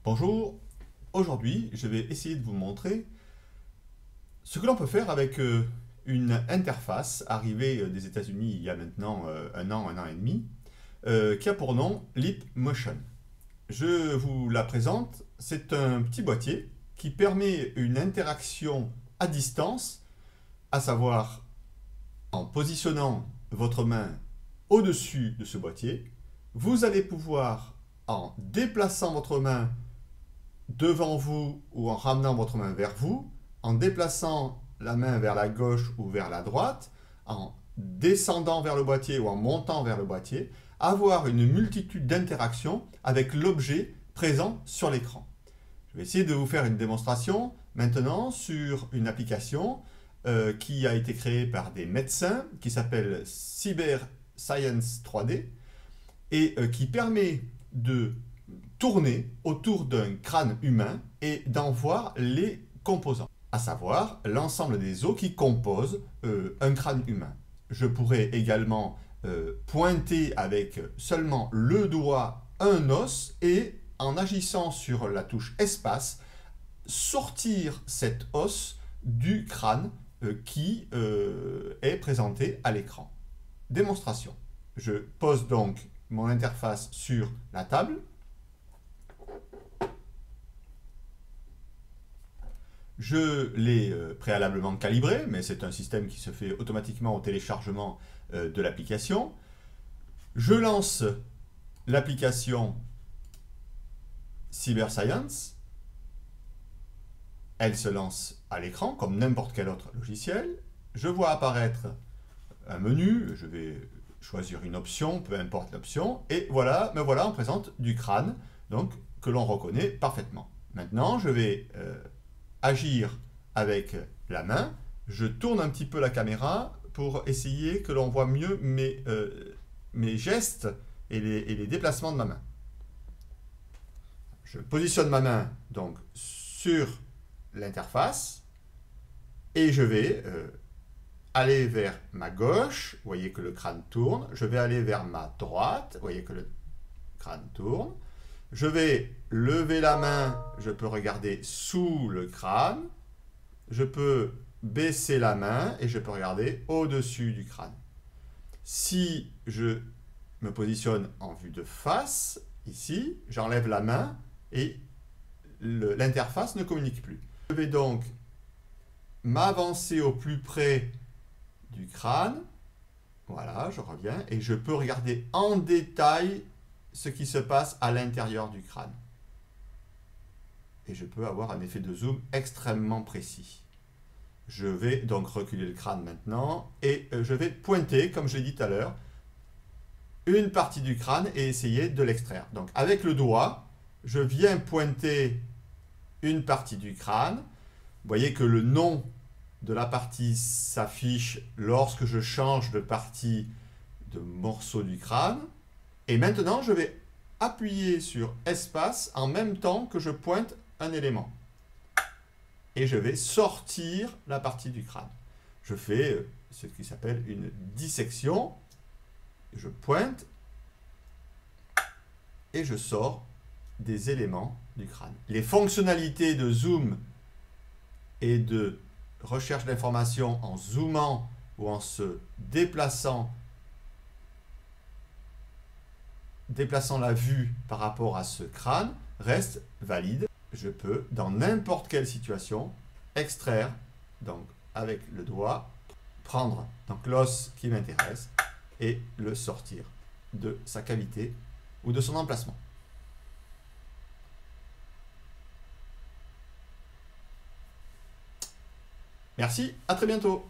Bonjour, aujourd'hui je vais essayer de vous montrer ce que l'on peut faire avec une interface arrivée des États-Unis il y a maintenant un an et demi, qui a pour nom Leapmotion. Je vous la présente, c'est un petit boîtier qui permet une interaction à distance, à savoir en positionnant votre main au-dessus de ce boîtier, vous allez pouvoir, en déplaçant votre main devant vous ou en ramenant votre main vers vous, en déplaçant la main vers la gauche ou vers la droite, en descendant vers le boîtier ou en montant vers le boîtier, avoir une multitude d'interactions avec l'objet présent sur l'écran. Je vais essayer de vous faire une démonstration maintenant sur une application qui a été créée par des médecins qui s'appelle Cyber Science 3D et qui permet de tourner autour d'un crâne humain et d'en voir les composants, à savoir l'ensemble des os qui composent un crâne humain. Je pourrais également pointer avec seulement le doigt un os et en agissant sur la touche espace, sortir cet os du crâne qui est présenté à l'écran. Démonstration. Je pose donc mon interface sur la table. Je l'ai préalablement calibré, mais c'est un système qui se fait automatiquement au téléchargement de l'application. Je lance l'application CyberScience. Elle se lance à l'écran comme n'importe quel autre logiciel. Je vois apparaître un menu, je vais choisir une option, peu importe l'option, et voilà, me voilà en présence du crâne, donc que l'on reconnaît parfaitement. Maintenant, je vais agir avec la main. Je tourne un petit peu la caméra pour essayer que l'on voit mieux mes gestes et les déplacements de ma main. Je positionne ma main donc sur l'interface et je vais aller vers ma gauche, vous voyez que le crâne tourne. Je vais aller vers ma droite, vous voyez que le crâne tourne. Je vais lever la main, je peux regarder sous le crâne. Je peux baisser la main et je peux regarder au-dessus du crâne. Si je me positionne en vue de face, ici, j'enlève la main et l'interface ne communique plus. Je vais donc m'avancer au plus près du crâne. Voilà, je reviens et je peux regarder en détail ce qui se passe à l'intérieur du crâne. Et je peux avoir un effet de zoom extrêmement précis. Je vais donc reculer le crâne maintenant et je vais pointer, comme je l'ai dit tout à l'heure, une partie du crâne et essayer de l'extraire. Donc avec le doigt, je viens pointer une partie du crâne. Vous voyez que le nom de la partie s'affiche lorsque je change de partie de morceau du crâne. Et maintenant, je vais appuyer sur espace en même temps que je pointe un élément. Et je vais sortir la partie du crâne. Je fais ce qui s'appelle une dissection. Je pointe et je sors des éléments du crâne. Les fonctionnalités de zoom et de recherche d'informations en zoomant ou en se déplaçant la vue par rapport à ce crâne reste valide. Je peux, dans n'importe quelle situation, extraire, donc avec le doigt, prendre l'os qui m'intéresse et le sortir de sa cavité ou de son emplacement. Merci, à très bientôt.